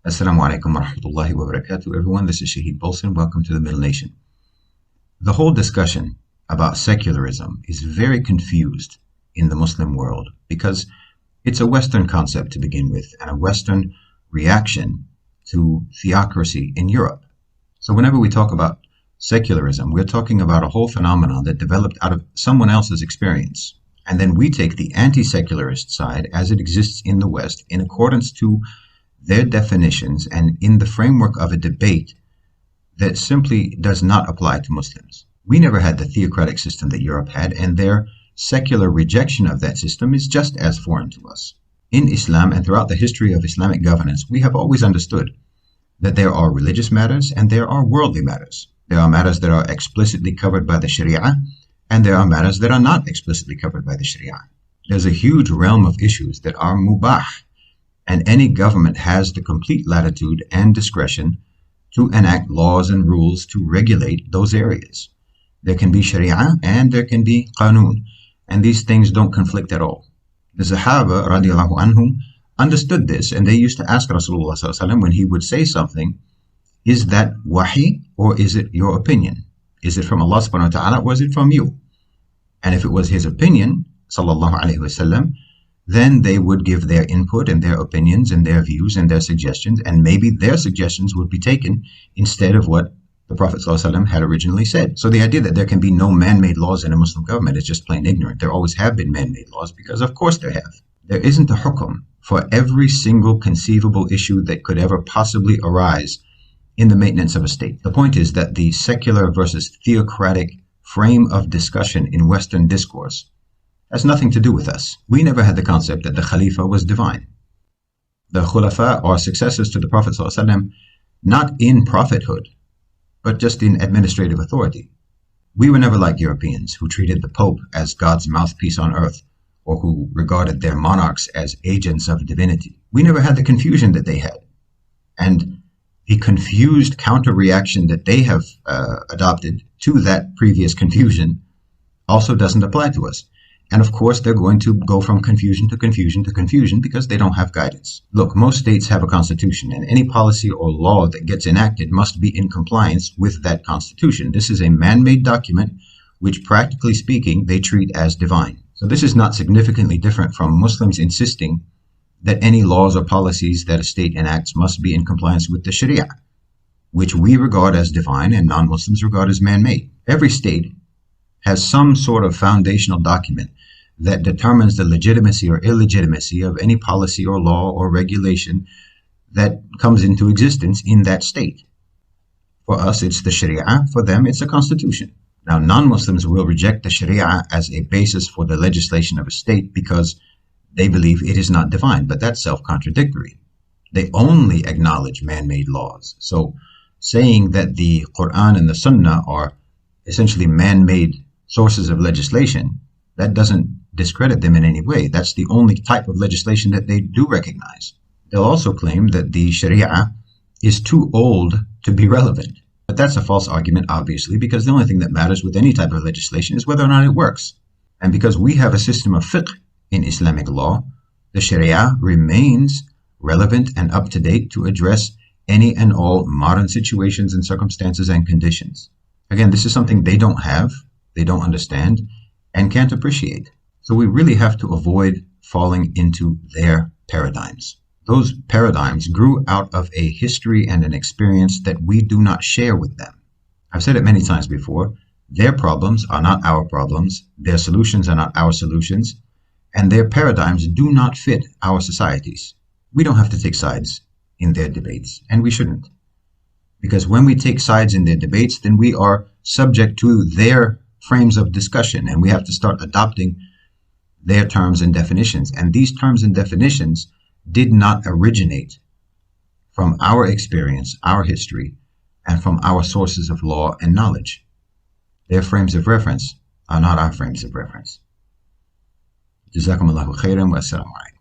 Assalamu alaikum wa rahmatullahi wa barakatuh, everyone. This is Shaheed Bolson. Welcome to the Middle Nation. The whole discussion about secularism is very confused in the Muslim world because it's a Western concept to begin with and a Western reaction to theocracy in Europe. So whenever we talk about secularism, we're talking about a whole phenomenon that developed out of someone else's experience. And then we take the anti-secularist side as it exists in the West in accordance to their definitions and in the framework of a debate that simply does not apply to Muslims. We never had the theocratic system that Europe had, and their secular rejection of that system is just as foreign to us. In Islam and throughout the history of Islamic governance, we have always understood that there are religious matters and there are worldly matters. There are matters that are explicitly covered by the Sharia, and there are matters that are not explicitly covered by the Sharia. There's a huge realm of issues that are mubah, and any government has the complete latitude and discretion to enact laws and rules to regulate those areas. There can be Sharia and there can be Qanun, and these things don't conflict at all. The Sahaba radiallahu anhum understood this, and they used to ask Rasulullah sallallahu alaihi wasallam when he would say something, is that wahi or is it your opinion? Is it from Allah subhanahu wa ta'ala or is it from you? And if it was his opinion, sallallahu alaihi wasallam, then they would give their input and their opinions and their views and their suggestions, and maybe their suggestions would be taken instead of what the Prophet ﷺ had originally said. So the idea that there can be no man-made laws in a Muslim government is just plain ignorant. There always have been man-made laws because of course there have. There isn't a hukum for every single conceivable issue that could ever possibly arise in the maintenance of a state. The point is that the secular versus theocratic frame of discussion in Western discourse has nothing to do with us. We never had the concept that the Khalifa was divine. The Khulafa are successors to the Prophet ﷺ, not in prophethood, but just in administrative authority. We were never like Europeans who treated the Pope as God's mouthpiece on earth, or who regarded their monarchs as agents of divinity. We never had the confusion that they had. And the confused counter-reaction that they have adopted to that previous confusion also doesn't apply to us. And of course, they're going to go from confusion to confusion to confusion because they don't have guidance. Look, most states have a constitution, and any policy or law that gets enacted must be in compliance with that constitution. This is a man-made document which, practically speaking, they treat as divine. So this is not significantly different from Muslims insisting that any laws or policies that a state enacts must be in compliance with the Sharia, which we regard as divine and non-Muslims regard as man-made. Every state has some sort of foundational document that determines the legitimacy or illegitimacy of any policy or law or regulation that comes into existence in that state. For us, it's the Sharia. For them, it's a constitution. Now, non-Muslims will reject the Sharia as a basis for the legislation of a state because they believe it is not divine, but that's self-contradictory. They only acknowledge man-made laws. So saying that the Quran and the Sunnah are essentially man-made sources of legislation, that doesn't discredit them in any way. That's the only type of legislation that they do recognize. They'll also claim that the Sharia is too old to be relevant. But that's a false argument, obviously, because the only thing that matters with any type of legislation is whether or not it works. And because we have a system of fiqh in Islamic law, the Sharia remains relevant and up to date to address any and all modern situations and circumstances and conditions. Again, this is something they don't have, they don't understand, and can't appreciate. So we really have to avoid falling into their paradigms. Those paradigms grew out of a history and an experience that we do not share with them. I've said it many times before, their problems are not our problems, their solutions are not our solutions, and their paradigms do not fit our societies. We don't have to take sides in their debates, and we shouldn't. Because when we take sides in their debates, then we are subject to their frames of discussion, and we have to start adopting their terms and definitions. And these terms and definitions did not originate from our experience, our history, and from our sources of law and knowledge. Their frames of reference are not our frames of reference. Jazakumullahu khairan wa assalamu alaikum.